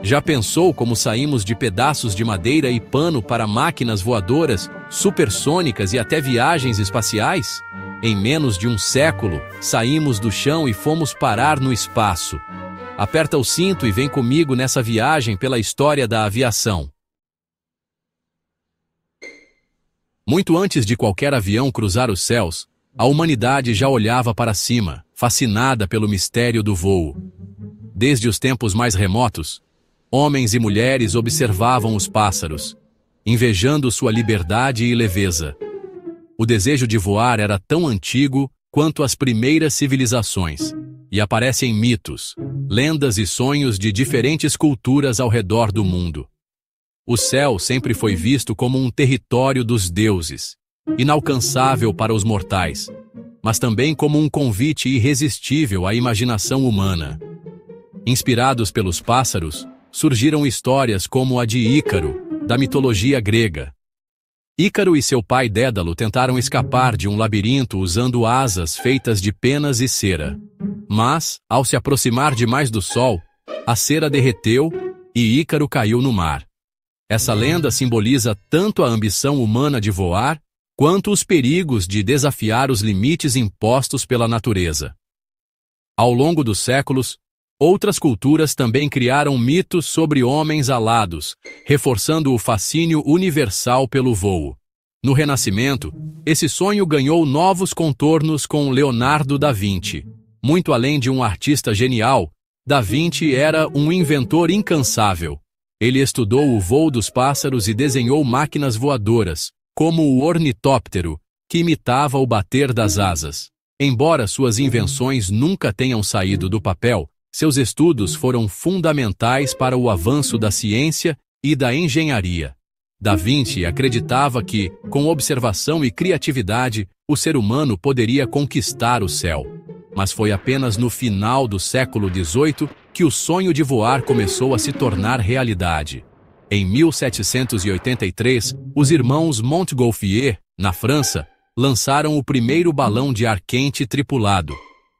Já pensou como saímos de pedaços de madeira e pano para máquinas voadoras, supersônicas e até viagens espaciais? Em menos de um século, saímos do chão e fomos parar no espaço. Aperta o cinto e vem comigo nessa viagem pela história da aviação. Muito antes de qualquer avião cruzar os céus, a humanidade já olhava para cima, fascinada pelo mistério do voo. Desde os tempos mais remotos, homens e mulheres observavam os pássaros, invejando sua liberdade e leveza. O desejo de voar era tão antigo quanto as primeiras civilizações, e aparece em mitos, lendas e sonhos de diferentes culturas ao redor do mundo. O céu sempre foi visto como um território dos deuses, inalcançável para os mortais, mas também como um convite irresistível à imaginação humana. Inspirados pelos pássaros, surgiram histórias como a de Ícaro, da mitologia grega. Ícaro e seu pai Dédalo tentaram escapar de um labirinto usando asas feitas de penas e cera. Mas, ao se aproximar demais do sol, a cera derreteu e Ícaro caiu no mar. Essa lenda simboliza tanto a ambição humana de voar, quanto os perigos de desafiar os limites impostos pela natureza. Ao longo dos séculos, outras culturas também criaram mitos sobre homens alados, reforçando o fascínio universal pelo voo. No Renascimento, esse sonho ganhou novos contornos com Leonardo da Vinci. Muito além de um artista genial, Da Vinci era um inventor incansável. Ele estudou o voo dos pássaros e desenhou máquinas voadoras, como o ornitóptero, que imitava o bater das asas. Embora suas invenções nunca tenham saído do papel, seus estudos foram fundamentais para o avanço da ciência e da engenharia. Da Vinci acreditava que, com observação e criatividade, o ser humano poderia conquistar o céu. Mas foi apenas no final do século XVIII que o sonho de voar começou a se tornar realidade. Em 1783, os irmãos Montgolfier, na França, lançaram o primeiro balão de ar quente tripulado.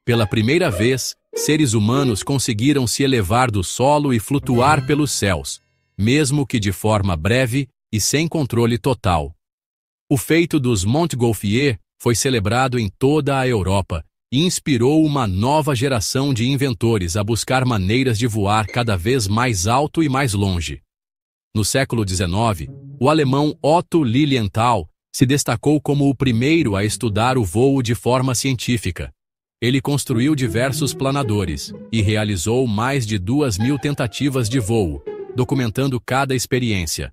Pela primeira vez, seres humanos conseguiram se elevar do solo e flutuar pelos céus, mesmo que de forma breve e sem controle total. O feito dos Montgolfier foi celebrado em toda a Europa e inspirou uma nova geração de inventores a buscar maneiras de voar cada vez mais alto e mais longe. No século XIX, o alemão Otto Lilienthal se destacou como o primeiro a estudar o voo de forma científica. Ele construiu diversos planadores e realizou mais de 2.000 tentativas de voo, documentando cada experiência.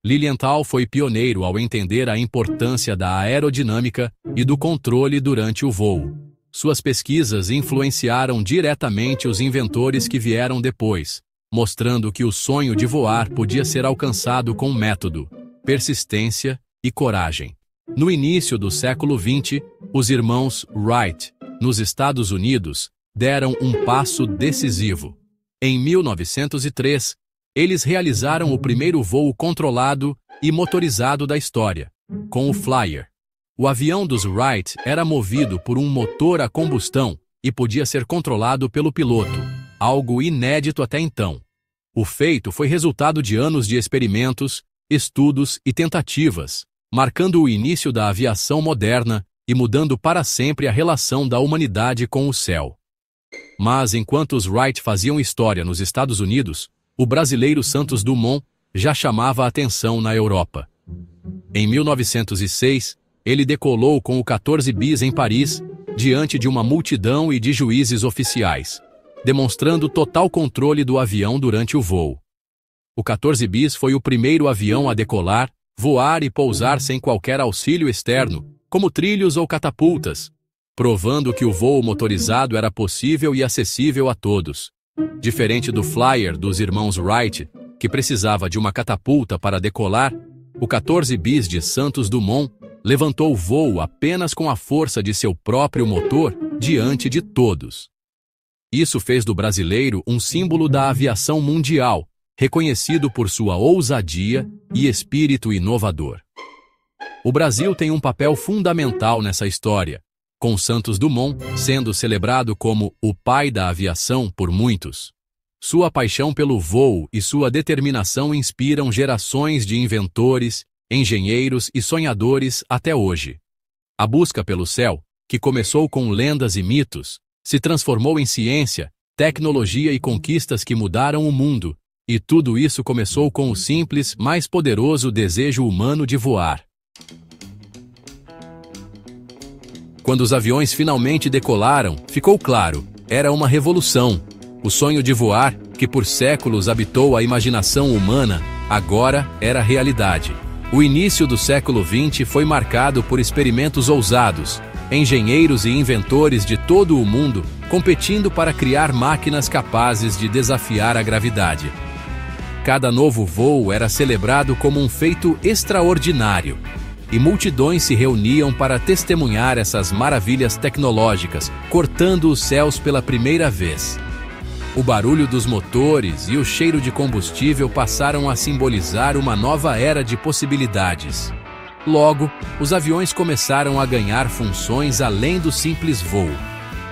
Lilienthal foi pioneiro ao entender a importância da aerodinâmica e do controle durante o voo. Suas pesquisas influenciaram diretamente os inventores que vieram depois, mostrando que o sonho de voar podia ser alcançado com método, persistência e coragem. No início do século XX, os irmãos Wright, nos Estados Unidos, deram um passo decisivo. Em 1903, eles realizaram o primeiro voo controlado e motorizado da história, com o Flyer. O avião dos Wright era movido por um motor a combustão e podia ser controlado pelo piloto, algo inédito até então. O feito foi resultado de anos de experimentos, estudos e tentativas, marcando o início da aviação moderna e mudando para sempre a relação da humanidade com o céu. Mas enquanto os Wright faziam história nos Estados Unidos, o brasileiro Santos Dumont já chamava a atenção na Europa. Em 1906, ele decolou com o 14 bis em Paris, diante de uma multidão e de juízes oficiais, demonstrando total controle do avião durante o voo. O 14 bis foi o primeiro avião a decolar, voar e pousar sem qualquer auxílio externo, como trilhos ou catapultas, provando que o voo motorizado era possível e acessível a todos. Diferente do Flyer dos irmãos Wright, que precisava de uma catapulta para decolar, o 14 bis de Santos Dumont levantou o voo apenas com a força de seu próprio motor diante de todos. Isso fez do brasileiro um símbolo da aviação mundial, reconhecido por sua ousadia e espírito inovador. O Brasil tem um papel fundamental nessa história, com Santos Dumont sendo celebrado como o pai da aviação por muitos. Sua paixão pelo voo e sua determinação inspiram gerações de inventores, engenheiros e sonhadores até hoje. A busca pelo céu, que começou com lendas e mitos, se transformou em ciência, tecnologia e conquistas que mudaram o mundo, e tudo isso começou com o simples, mas poderoso desejo humano de voar. Quando os aviões finalmente decolaram, ficou claro, era uma revolução. O sonho de voar, que por séculos habitou a imaginação humana, agora era realidade. O início do século XX foi marcado por experimentos ousados, engenheiros e inventores de todo o mundo competindo para criar máquinas capazes de desafiar a gravidade. Cada novo voo era celebrado como um feito extraordinário, e multidões se reuniam para testemunhar essas maravilhas tecnológicas, cortando os céus pela primeira vez. O barulho dos motores e o cheiro de combustível passaram a simbolizar uma nova era de possibilidades. Logo, os aviões começaram a ganhar funções além do simples voo.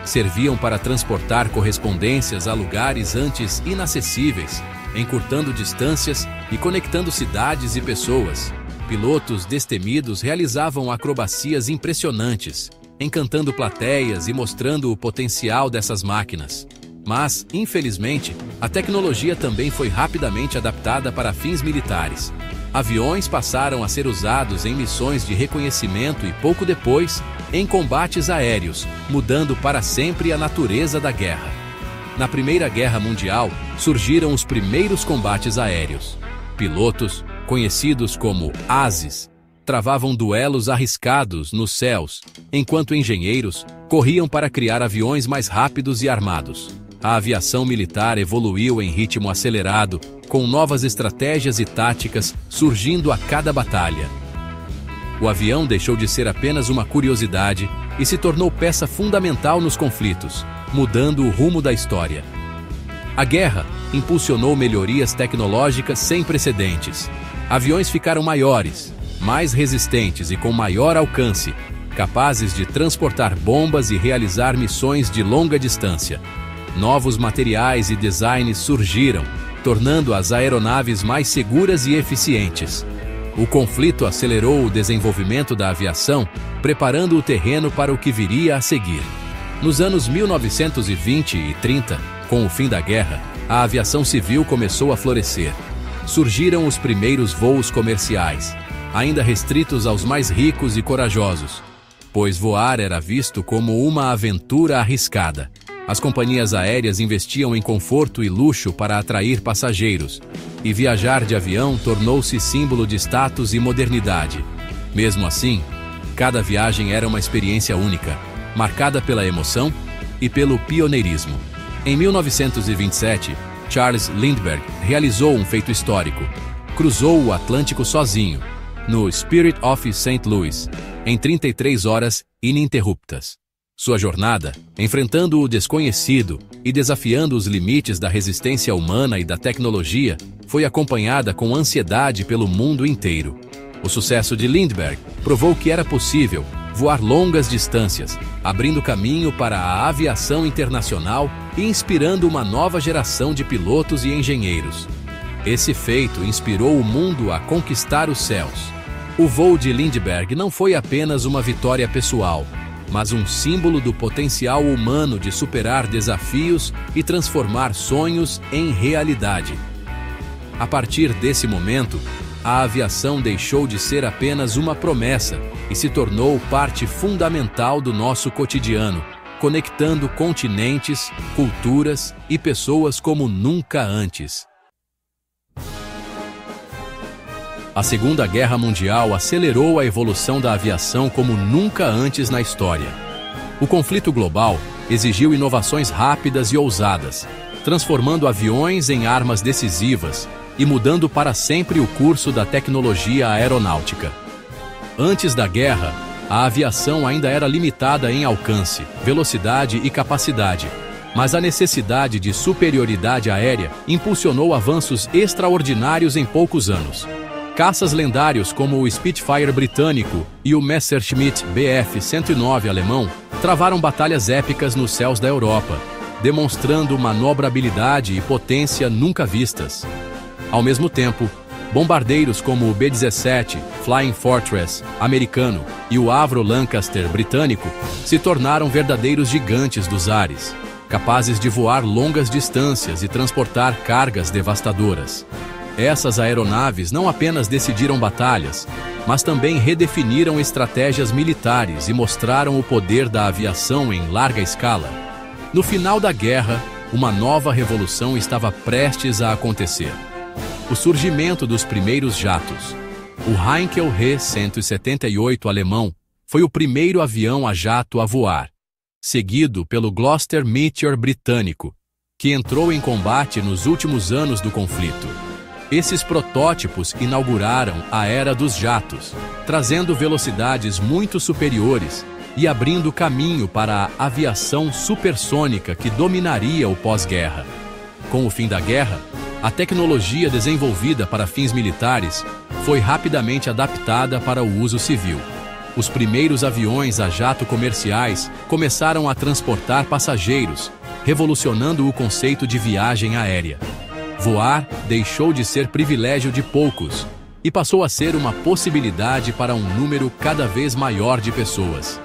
Serviam para transportar correspondências a lugares antes inacessíveis, encurtando distâncias e conectando cidades e pessoas. Pilotos destemidos realizavam acrobacias impressionantes, encantando plateias e mostrando o potencial dessas máquinas. Mas, infelizmente, a tecnologia também foi rapidamente adaptada para fins militares. Aviões passaram a ser usados em missões de reconhecimento e, pouco depois, em combates aéreos, mudando para sempre a natureza da guerra. Na Primeira Guerra Mundial, surgiram os primeiros combates aéreos. Pilotos, conhecidos como ases, travavam duelos arriscados nos céus, enquanto engenheiros corriam para criar aviões mais rápidos e armados. A aviação militar evoluiu em ritmo acelerado, com novas estratégias e táticas surgindo a cada batalha. O avião deixou de ser apenas uma curiosidade e se tornou peça fundamental nos conflitos, mudando o rumo da história. A guerra impulsionou melhorias tecnológicas sem precedentes. Aviões ficaram maiores, mais resistentes e com maior alcance, capazes de transportar bombas e realizar missões de longa distância. Novos materiais e designs surgiram, tornando as aeronaves mais seguras e eficientes. O conflito acelerou o desenvolvimento da aviação, preparando o terreno para o que viria a seguir. Nos anos 1920 e 30, com o fim da guerra, a aviação civil começou a florescer. Surgiram os primeiros voos comerciais, ainda restritos aos mais ricos e corajosos, pois voar era visto como uma aventura arriscada. As companhias aéreas investiam em conforto e luxo para atrair passageiros, e viajar de avião tornou-se símbolo de status e modernidade. Mesmo assim, cada viagem era uma experiência única, marcada pela emoção e pelo pioneirismo. Em 1927, Charles Lindbergh realizou um feito histórico. Cruzou o Atlântico sozinho, no Spirit of St. Louis, em 33 horas ininterruptas. Sua jornada, enfrentando o desconhecido e desafiando os limites da resistência humana e da tecnologia, foi acompanhada com ansiedade pelo mundo inteiro. O sucesso de Lindbergh provou que era possível voar longas distâncias, abrindo caminho para a aviação internacional e inspirando uma nova geração de pilotos e engenheiros. Esse feito inspirou o mundo a conquistar os céus. O voo de Lindbergh não foi apenas uma vitória pessoal, mas um símbolo do potencial humano de superar desafios e transformar sonhos em realidade. A partir desse momento, a aviação deixou de ser apenas uma promessa e se tornou parte fundamental do nosso cotidiano, conectando continentes, culturas e pessoas como nunca antes. A Segunda Guerra Mundial acelerou a evolução da aviação como nunca antes na história. O conflito global exigiu inovações rápidas e ousadas, transformando aviões em armas decisivas e mudando para sempre o curso da tecnologia aeronáutica. Antes da guerra, a aviação ainda era limitada em alcance, velocidade e capacidade, mas a necessidade de superioridade aérea impulsionou avanços extraordinários em poucos anos. Caças lendários como o Spitfire britânico e o Messerschmitt Bf-109 alemão travaram batalhas épicas nos céus da Europa. demonstrando manobrabilidade e potência nunca vistas. Ao mesmo tempo, bombardeiros como o B-17 Flying Fortress americano e o Avro Lancaster britânico se tornaram verdadeiros gigantes dos ares, capazes de voar longas distâncias e transportar cargas devastadoras. Essas aeronaves não apenas decidiram batalhas, mas também redefiniram estratégias militares e mostraram o poder da aviação em larga escala. No final da guerra, uma nova revolução estava prestes a acontecer. O surgimento dos primeiros jatos. O Heinkel He-178 alemão foi o primeiro avião a jato a voar, seguido pelo Gloster Meteor britânico, que entrou em combate nos últimos anos do conflito. Esses protótipos inauguraram a era dos jatos, trazendo velocidades muito superiores e abrindo caminho para a aviação supersônica que dominaria o pós-guerra. Com o fim da guerra, a tecnologia desenvolvida para fins militares foi rapidamente adaptada para o uso civil. Os primeiros aviões a jato comerciais começaram a transportar passageiros, revolucionando o conceito de viagem aérea. Voar deixou de ser privilégio de poucos e passou a ser uma possibilidade para um número cada vez maior de pessoas.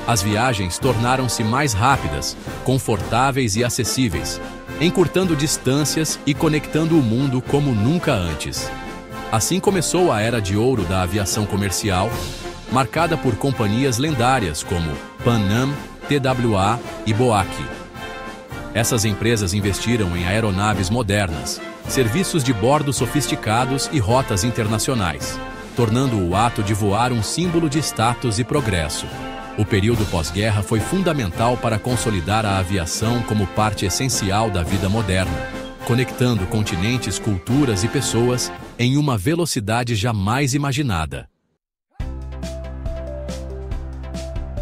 As viagens tornaram-se mais rápidas, confortáveis e acessíveis, encurtando distâncias e conectando o mundo como nunca antes. Assim começou a era de ouro da aviação comercial, marcada por companhias lendárias como Pan Am, TWA e BOAC. Essas empresas investiram em aeronaves modernas, serviços de bordo sofisticados e rotas internacionais, tornando o ato de voar um símbolo de status e progresso. O período pós-guerra foi fundamental para consolidar a aviação como parte essencial da vida moderna, conectando continentes, culturas e pessoas em uma velocidade jamais imaginada.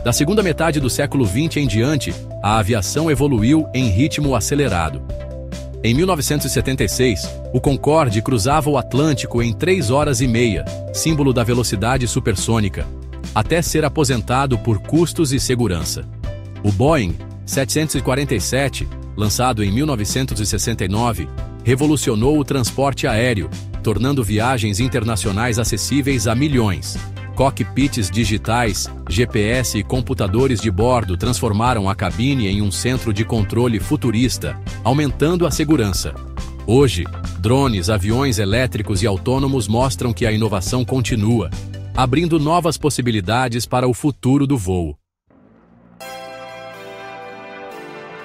Da segunda metade do século XX em diante, a aviação evoluiu em ritmo acelerado. Em 1976, o Concorde cruzava o Atlântico em 3 horas e meia, símbolo da velocidade supersônica, até ser aposentado por custos e segurança. O Boeing 747, lançado em 1969, revolucionou o transporte aéreo, tornando viagens internacionais acessíveis a milhões. Cockpits digitais, GPS e computadores de bordo transformaram a cabine em um centro de controle futurista, aumentando a segurança. Hoje, drones, aviões elétricos e autônomos mostram que a inovação continua, abrindo novas possibilidades para o futuro do voo.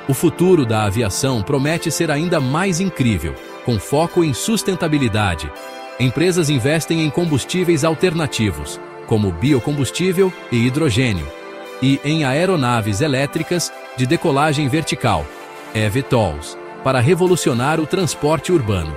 O futuro da aviação promete ser ainda mais incrível, com foco em sustentabilidade. Empresas investem em combustíveis alternativos, como biocombustível e hidrogênio, e em aeronaves elétricas de decolagem vertical, eVTOLs, para revolucionar o transporte urbano.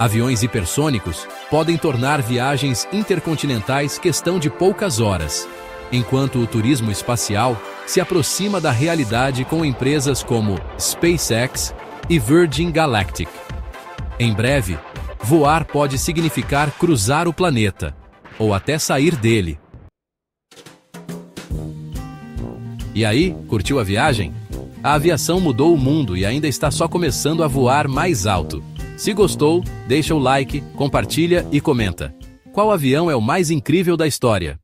Aviões hipersônicos podem tornar viagens intercontinentais questão de poucas horas, enquanto o turismo espacial se aproxima da realidade com empresas como SpaceX e Virgin Galactic. Em breve, voar pode significar cruzar o planeta, ou até sair dele. E aí, curtiu a viagem? A aviação mudou o mundo e ainda está só começando a voar mais alto. Se gostou, deixa o like, compartilha e comenta. Qual avião é o mais incrível da história?